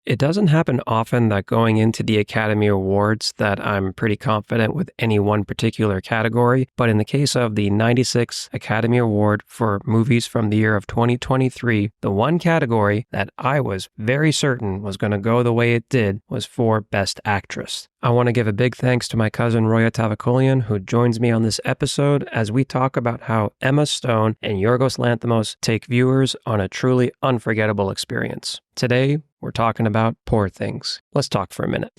It doesn't happen often that going into the Academy Awards that I'm pretty confident with any one particular category, but in the case of the 96th Academy Award for movies from the year of 2023, the one category that I was very certain was going to go the way it did was for Best Actress. I want to give a big thanks to my cousin Roya Tavakolian, who joins me on this episode as we talk about how Emma Stone and Yorgos Lanthimos take viewers on a truly unforgettable experience. Today, we're talking about Poor Things. Let's talk for a minute.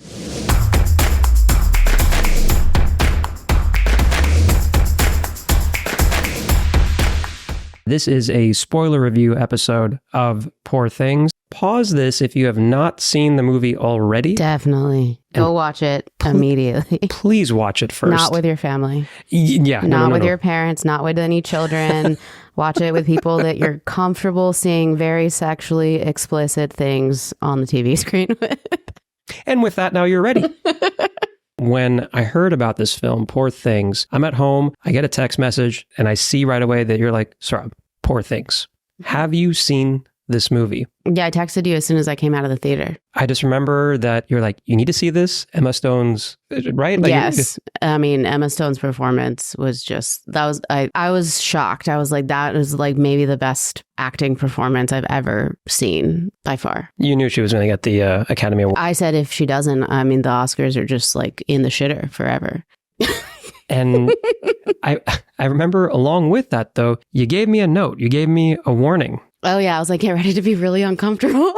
This is a spoiler review episode of Poor Things. Pause this if you have not seen the movie already. Definitely. Go watch it immediately. Please watch it first. Not with your family. Yeah. Not with your parents, not with any children. Watch it with people that you're comfortable seeing very sexually explicit things on the TV screen with. And with that, now you're ready. When I heard about this film, Poor Things, I'm at home, I get a text message, and I see right away that you're like, sorry, Poor Things. Have you seen this movie? Yeah, I texted you as soon as I came out of the theater. I just remember that you're like, you need to see this. Emma Stone's, right? Like, yes. I mean, Emma Stone's performance was just, I was shocked. I was like, that is like maybe the best acting performance I've ever seen by far. You knew she was going to get the Academy Award. I said if she doesn't, I mean, the Oscars are just like in the shitter forever. And I remember along with that, though, you gave me a note. You gave me a warning. Oh, yeah. I was like, get ready to be really uncomfortable.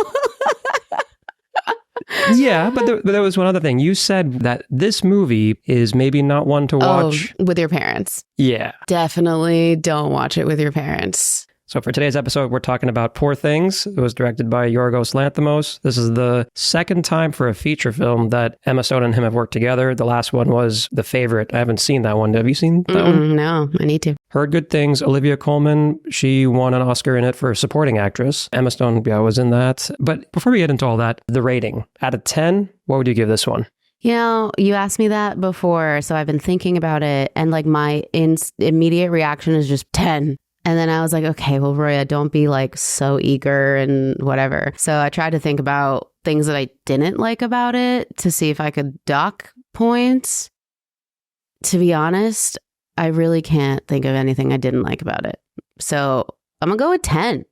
Yeah, but there was one other thing. You said that this movie is maybe not one to watch. With your parents. Yeah. Definitely don't watch it with your parents. So for today's episode, we're talking about Poor Things. It was directed by Yorgos Lanthimos. This is the second time for a feature film that Emma Stone and him have worked together. The last one was The Favorite. I haven't seen that one. Have you seen that one? No, I need to. Heard good things. Olivia Colman, she won an Oscar in it for supporting actress. Emma Stone, yeah, was in that. But before we get into all that, the rating. Out of 10, what would you give this one? You know, you asked me that before, so I've been thinking about it. And like my immediate reaction is just 10. And then I was like, okay, well, Roya, don't be like so eager and whatever. So I tried to think about things that I didn't like about it to see if I could dock points. To be honest, I really can't think of anything I didn't like about it. So I'm going to go with 10.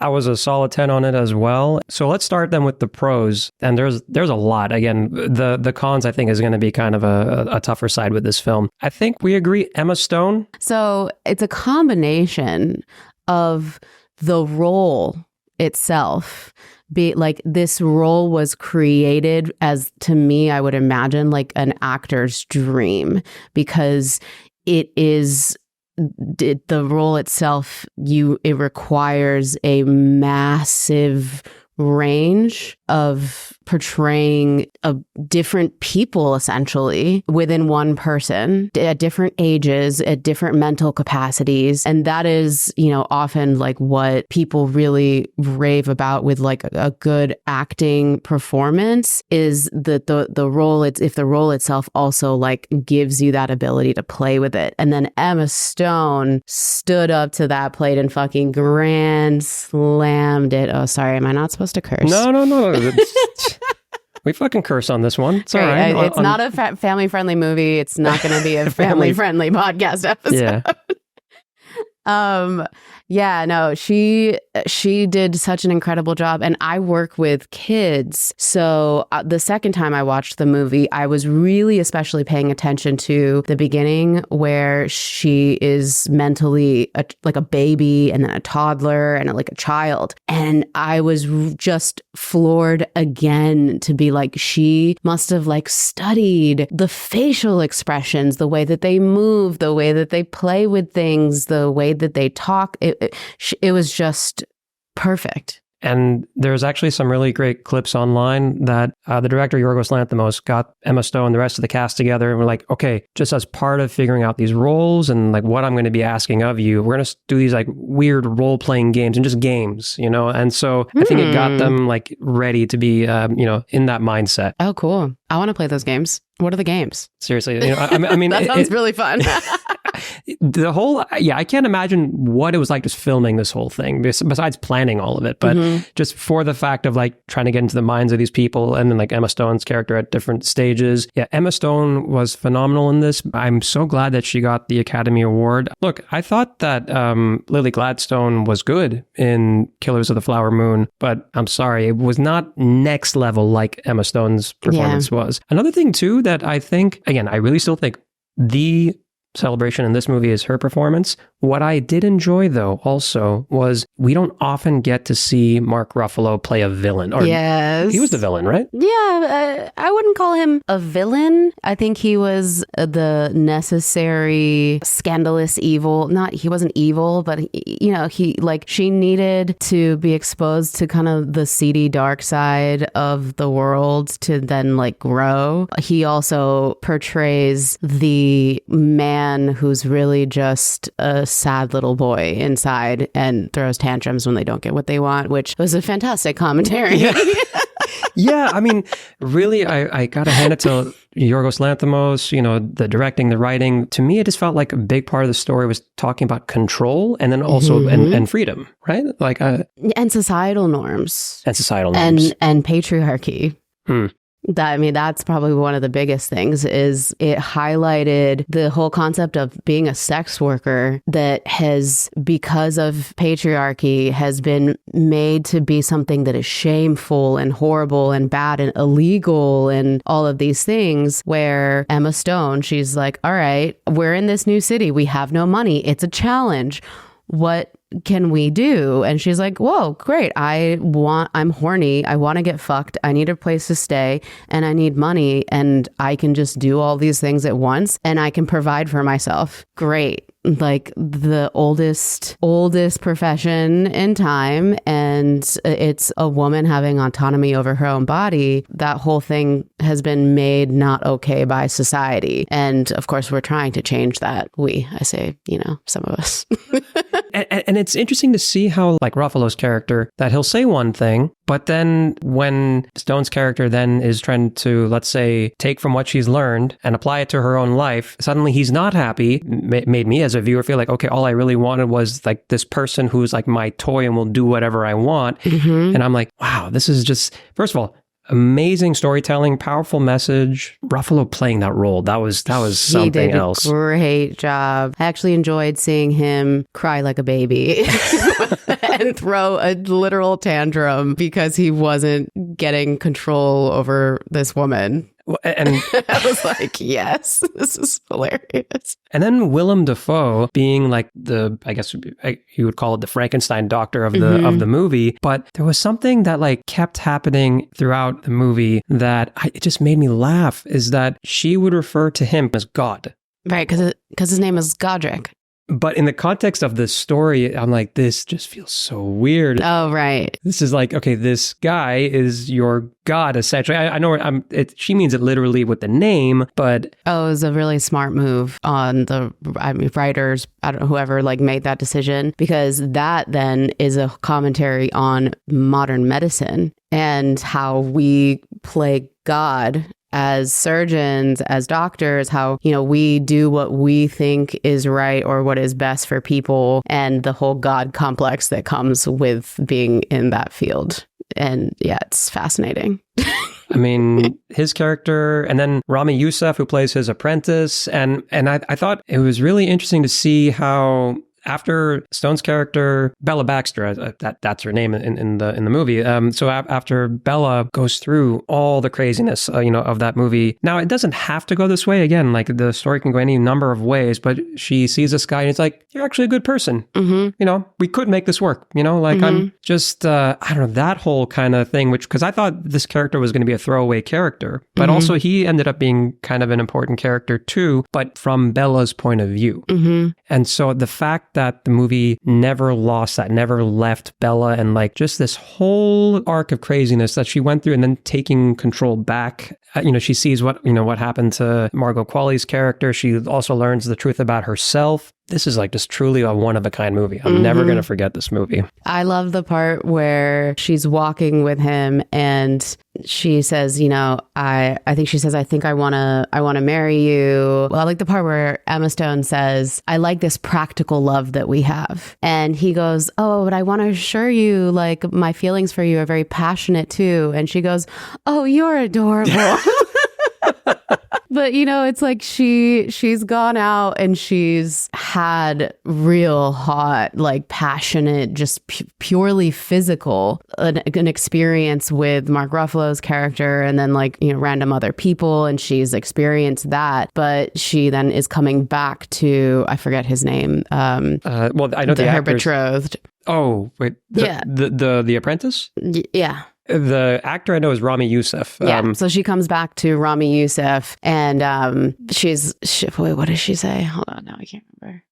I was a solid 10 on it as well. So let's start then with the pros. And there's a lot. Again, the cons, I think, is going to be kind of a tougher side with this film. I think we agree, Emma Stone. So it's a combination of the role itself. Like this role was created as, to me, I would imagine like an actor's dream, because it is... the role itself, it requires a massive range of portraying different people essentially within one person at different ages, at different mental capacities. And that is, you know, often like what people really rave about with like a good acting performance is that the role, if the role itself also like gives you that ability to play with it. And then Emma Stone stood up to that plate and fucking grand slammed it. Oh, sorry. Am I not supposed to curse? No. We fucking curse on this one. It's all right. It's not a family-friendly movie. It's not going to be a family-friendly podcast episode. Yeah. Yeah, no, she did such an incredible job. And I work with kids. So the second time I watched the movie, I was really especially paying attention to the beginning where she is mentally like a baby and then a toddler and like a child. And I was just floored again to be like, she must have like studied the facial expressions, the way that they move, the way that they play with things, the way that they talk. It was just perfect. And there's actually some really great clips online that the director, Yorgos Lanthimos, got Emma Stone and the rest of the cast together. And we're like, okay, just as part of figuring out these roles and like what I'm going to be asking of you, we're going to do these like weird role-playing games and just games, you know? And so I think it got them like ready to be, in that mindset. Oh, cool. I want to play those games. What are the games? Seriously, I mean, that sounds really fun. The whole, I can't imagine what it was like just filming this whole thing, besides planning all of it. But just for the fact of like trying to get into the minds of these people, and then like Emma Stone's character at different stages. Yeah, Emma Stone was phenomenal in this. I'm so glad that she got the Academy Award. Look, I thought that Lily Gladstone was good in Killers of the Flower Moon, but I'm sorry, it was not next level like Emma Stone's performance was. Another thing too that I think, again, I really still think the celebration in this movie is her performance. What I did enjoy, though, also was we don't often get to see Mark Ruffalo play a villain. Or yes. He was the villain, right? Yeah, I wouldn't call him a villain. I think he was the necessary, scandalous evil. He wasn't evil, but she needed to be exposed to kind of the seedy dark side of the world to then like grow. He also portrays the man who's really just a sad little boy inside and throws tantrums when they don't get what they want, which was a fantastic commentary. Yeah, I mean, really, I got to hand it to Yorgos Lanthimos, the directing, the writing. To me, it just felt like a big part of the story was talking about control and then also and freedom, right? Like and societal norms. And societal norms. And patriarchy. That's probably one of the biggest things is it highlighted the whole concept of being a sex worker that has, because of patriarchy, has been made to be something that is shameful and horrible and bad and illegal and all of these things, where Emma Stone, she's like, all right, we're in this new city. We have no money. It's a challenge. What can we do? And she's like, whoa, great. I'm horny. I want to get fucked. I need a place to stay and I need money and I can just do all these things at once and I can provide for myself. Great. Like the oldest profession in time, and it's a woman having autonomy over her own body. That whole thing has been made not okay by society. And of course, we're trying to change that. I say, some of us. And it's interesting to see how, like Ruffalo's character, that he'll say one thing, but then when Stone's character then is trying to, let's say, take from what she's learned and apply it to her own life, suddenly he's not happy. Made me as a viewer feel like, okay, all I really wanted was like this person who's like my toy and will do whatever I want. And I'm like, wow, this is just, first of all, amazing storytelling, powerful message. Ruffalo playing that role, that was something else. He did a great job. I actually enjoyed seeing him cry like a baby and throw a literal tantrum because he wasn't getting control over this woman. And I was like, yes, this is hilarious. And then Willem Dafoe being like I guess you would call it the Frankenstein doctor of the movie. But there was something that like kept happening throughout the movie that it just made me laugh, is that she would refer to him as God. Right, because his name is Godric. But in the context of this story, I'm like, this just feels so weird. Oh, right. This is like, okay, this guy is your God, essentially. I know she means it literally with the name, but... Oh, it was a really smart move on the writers, I don't know, whoever like made that decision, because that then is a commentary on modern medicine and how we play God as surgeons, as doctors, how, we do what we think is right or what is best for people, and the whole God complex that comes with being in that field. And yeah, it's fascinating. I mean, his character, and then Rami Youssef, who plays his apprentice. And I thought it was really interesting to see how after Stone's character, Bella Baxter, that's her name in the movie. So after Bella goes through all the craziness, of that movie. Now, it doesn't have to go this way. Again, like the story can go any number of ways, but she sees this guy and it's like, you're actually a good person. We could make this work. I'm just, I don't know, that whole kind of thing, because I thought this character was going to be a throwaway character, but also he ended up being kind of an important character too, but from Bella's point of view. And so the fact that the movie never lost that, never left Bella, and like just this whole arc of craziness that she went through, and then taking control back. She sees what happened to Margot Qualley's character. She also learns the truth about herself. this is like just truly a one-of-a-kind movie. I'm never going to forget this movie. I love the part where she's walking with him and she says, you know, I think she says, I think I want to marry you. Well, I like the part where Emma Stone says, I like this practical love that we have. And he goes, oh, but I want to assure you, like, my feelings for you are very passionate too. And she goes, oh, you're adorable. But, you know, it's like she's gone out and she's had real hot, like passionate, just purely physical, an experience with Mark Ruffalo's character and then like, you know, random other people. And she's experienced that. But she then is coming back to, I forget his name. Well, I know her betrothed. Oh, wait. The Apprentice? Yeah. The actor I know is Rami Youssef. Yeah, so she comes back to Rami Youssef and wait, what does she say? Hold on, now I can't remember.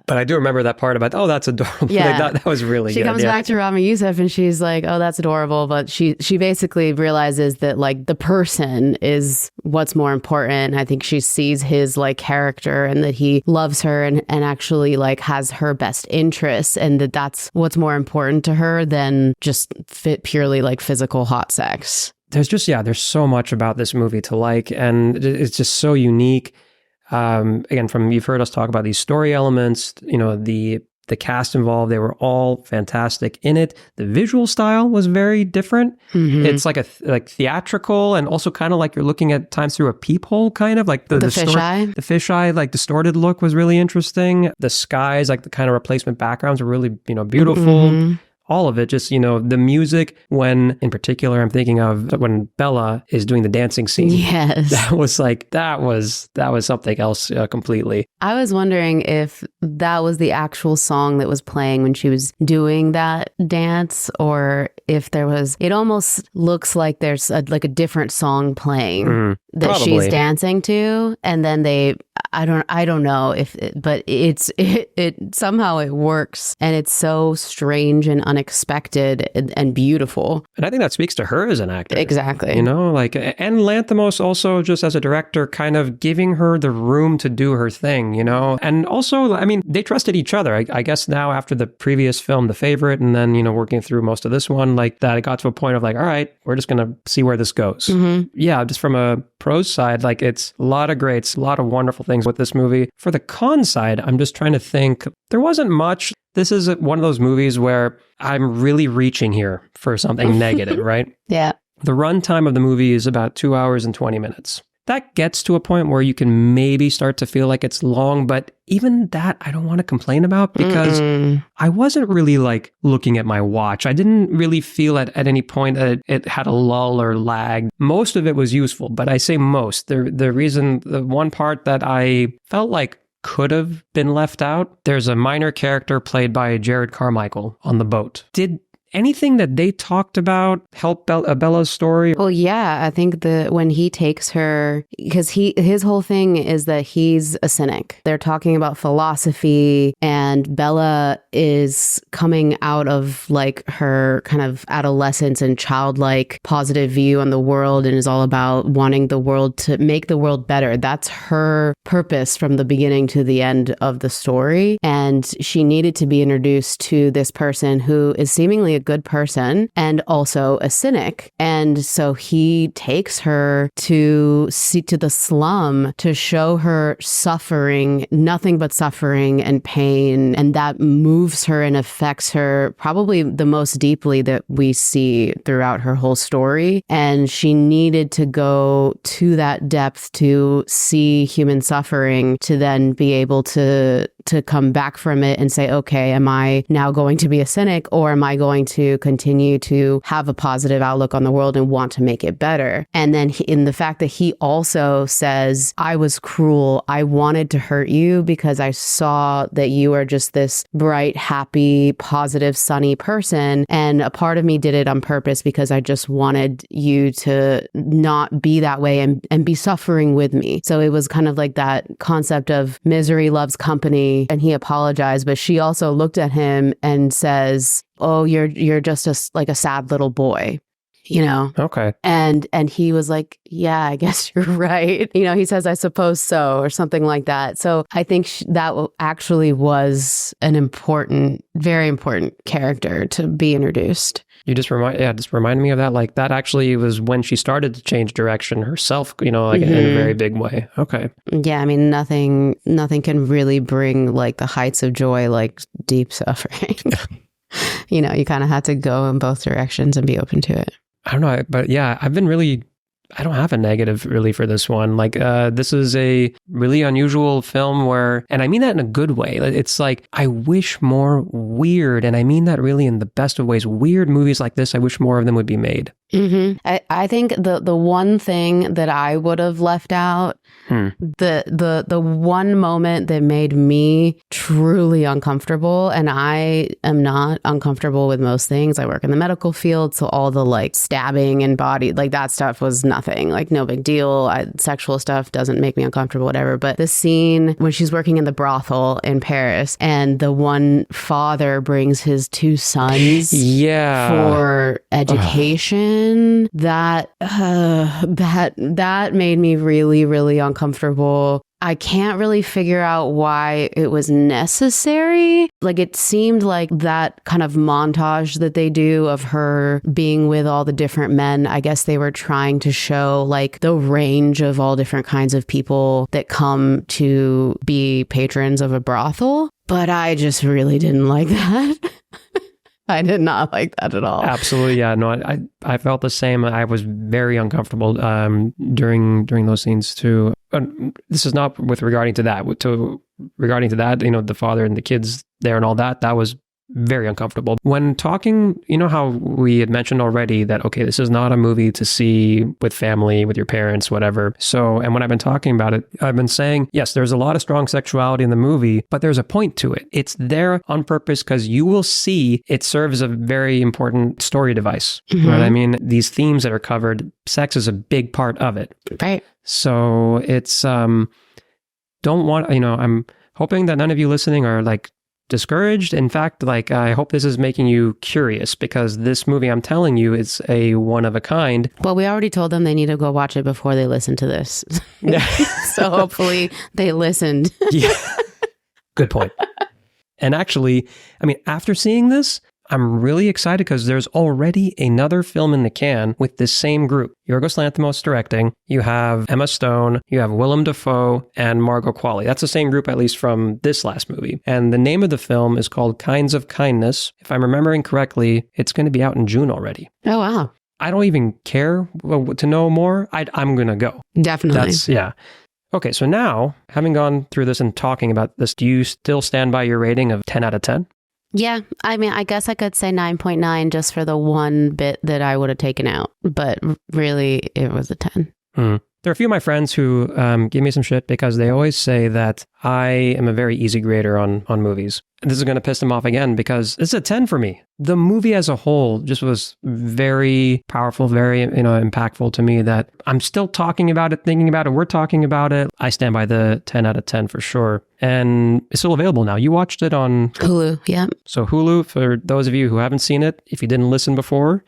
But I do remember that part about, oh, that's adorable. Yeah. that was really good. She comes back to Rami Youssef and she's like, oh, that's adorable. But she basically realizes that like the person is what's more important. I think she sees his like character and that he loves her and actually like has her best interests and that's what's more important to her than just purely like physical hot sex. There's so much about this movie to like, and it's just so unique. Again, you've heard us talk about these story elements, you know, the cast involved, they were all fantastic in it. The visual style was very different. Mm-hmm. It's like like theatrical and also kind of like you're looking at times through a peephole, kind of like the fisheye. The fisheye, like distorted look was really interesting. The skies, like the kind of replacement backgrounds were really, you know, beautiful. Mm-hmm. All of it, just, you know, the music when, in particular, I'm thinking of when Bella is doing the dancing scene. Yes. That was something else completely. I was wondering if that was the actual song that was playing when she was doing that dance or if there was, it almost looks like there's a different song playing that probably. She's dancing to. And then I don't know but it somehow it works and it's so strange and unexpected and beautiful. And I think that speaks to her as an actor. Exactly. You know, like, and Lanthimos also just as a director kind of giving her the room to do her thing, you know? And also, I mean, they trusted each other. I guess now after the previous film, The Favorite, and then, you know, working through most of this one, like that, it got to a point of like, all right, we're just going to see where this goes. Mm-hmm. Yeah, just from a prose side, like it's a lot of greats, a lot of wonderful things with this movie. For the con side, I'm just trying to think, there wasn't much. This is one of those movies where I'm really reaching here for something negative, right? Yeah. The runtime of the movie is about 2 hours and 20 minutes. That gets to a point where you can maybe start to feel like it's long, but even that I don't want to complain about because I wasn't really like looking at my watch. I didn't really feel at any point that it had a lull or lag. Most of it was useful, but I say most. The one part that I felt like could have been left out, there's a minor character played by Jared Carmichael on the boat. Did anything that they talked about help Bella's story? Well, yeah, I think when he takes her, because his whole thing is that he's a cynic. They're talking about philosophy, and Bella is coming out of like her kind of adolescence and childlike positive view on the world, and is all about wanting the world to make the world better. That's her purpose from the beginning to the end of the story, and she needed to be introduced to this person who is seemingly a good person and also a cynic. And so he takes her to the slum to show her suffering, nothing but suffering and pain. And that moves her and affects her probably the most deeply that we see throughout her whole story. And she needed to go to that depth to see human suffering to then be able to come back from it and say, okay, am I now going to be a cynic or am I going to continue to have a positive outlook on the world and want to make it better? And then in the fact that he also says, I was cruel. I wanted to hurt you because I saw that you are just this bright, happy, positive, sunny person. And a part of me did it on purpose because I just wanted you to not be that way and be suffering with me. So it was kind of like that concept of misery loves company. And he apologized, but she also looked at him and says, oh, you're just like a sad little boy. Okay. And he was like, yeah, I guess you're right. He says, I suppose so, or something like that. So I think that actually was an important, very important character to be introduced. You just reminded me of that. Like that actually was when she started to change direction herself, in a very big way. Okay. Yeah, I mean, nothing can really bring like the heights of joy like deep suffering. You kind of have to go in both directions and be open to it. I don't know, but yeah, I don't have a negative really for this one. Like, this is a really unusual film where, and I mean that in a good way. It's like, I wish more weird, and I mean that really in the best of ways. Weird movies like this, I wish more of them would be made. Mm-hmm. I think the one thing that I would have left out, the one moment that made me truly uncomfortable, and I am not uncomfortable with most things. I work in the medical field, so all the like stabbing and body, like that stuff was nothing, like no big deal. Sexual stuff doesn't make me uncomfortable, whatever. But the scene when she's working in the brothel in Paris and the one father brings his two sons for education, that made me really, really uncomfortable. I can't really figure out why it was necessary. Like, it seemed like that kind of montage that they do of her being with all the different men, I guess they were trying to show like the range of all different kinds of people that come to be patrons of a brothel. But I just really didn't like that. I did not like that at all. Absolutely, yeah. No, I felt the same. I was very uncomfortable during those scenes too. This is not with regarding to that. Regarding to that, the father and the kids there and all that. That was very uncomfortable. When talking, how we had mentioned already that, okay, this is not a movie to see with family, with your parents, whatever. So, and when I've been talking about it, I've been saying, yes, there's a lot of strong sexuality in the movie, but there's a point to it. It's there on purpose because you will see it serves a very important story device. Mm-hmm. Right? I mean, these themes that are covered, sex is a big part of it. Right. So it's, I'm hoping that none of you listening are like discouraged. In fact, like, I hope this is making you curious, because this movie, I'm telling you, is a one of a kind. Well, we already told them they need to go watch it before they listen to this. So hopefully they listened. Yeah. Good point. And actually, I mean, after seeing this, I'm really excited because there's already another film in the can with this same group. Yorgos Lanthimos directing. You have Emma Stone, you have Willem Dafoe, and Margot Qualley. That's the same group, at least from this last movie. And the name of the film is called Kinds of Kindness. If I'm remembering correctly, it's going to be out in June already. Oh, wow. I don't even care to know more. I'm going to go. Definitely. Yeah. Okay, so now, having gone through this and talking about this, do you still stand by your rating of 10 out of 10? Yeah, I mean, I guess I could say 9.9 just for the one bit that I would have taken out. But really, it was a 10. There are a few of my friends who give me some shit because they always say that I am a very easy grader on movies. This is going to piss them off again because it's a 10 for me. The movie as a whole just was very powerful, very impactful to me, that I'm still talking about it, thinking about it, we're talking about it. I stand by the 10 out of 10 for sure. And it's still available now. You watched it on Hulu, yeah. So Hulu, for those of you who haven't seen it, if you didn't listen before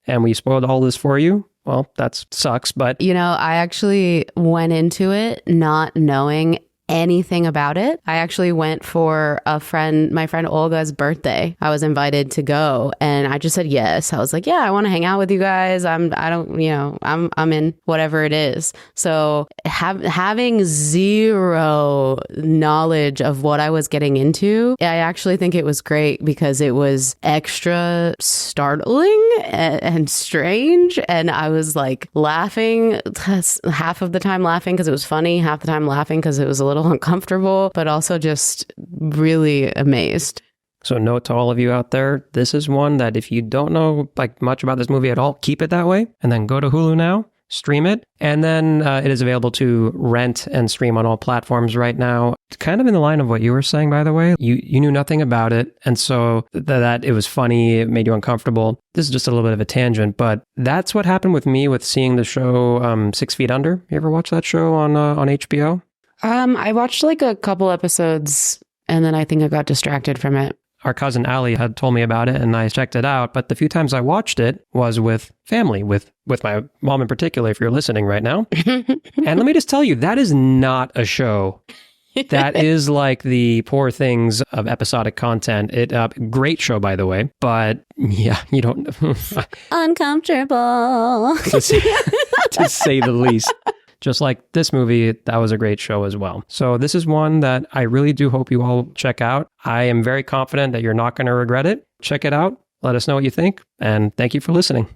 and we spoiled all this for you, well, that sucks, but... I actually went into it not knowing anything about it. I actually went for my friend Olga's birthday. I was invited to go and I just said yes. I was like, yeah, I want to hang out with you guys. I'm in whatever it is. So having zero knowledge of what I was getting into, I actually think it was great because it was extra startling and strange. And I was like laughing, half of the time laughing because it was funny, half the time laughing because it was a little uncomfortable, but also just really amazed. So note to all of you out there, this is one that if you don't know like much about this movie at all, keep it that way and then go to Hulu now, stream it, and then it is available to rent and stream on all platforms right now. Kind of in the line of what you were saying, by the way. You knew nothing about it, and so that it was funny, it made you uncomfortable. This is just a little bit of a tangent, but that's what happened with me with seeing the show 6 Feet Under. You ever watch that show on HBO? I watched like a couple episodes and then I think I got distracted from it. our cousin Allie had told me about it and I checked it out. But the few times I watched it was with family, with my mom in particular, if you're listening right now. And let me just tell you, that is not a show. That is like the Poor Things of episodic content. Great show, by the way. But yeah, you don't... Uncomfortable. to say the least. Just like this movie, that was a great show as well. So this is one that I really do hope you all check out. I am very confident that you're not going to regret it. Check it out. Let us know what you think. And thank you for listening.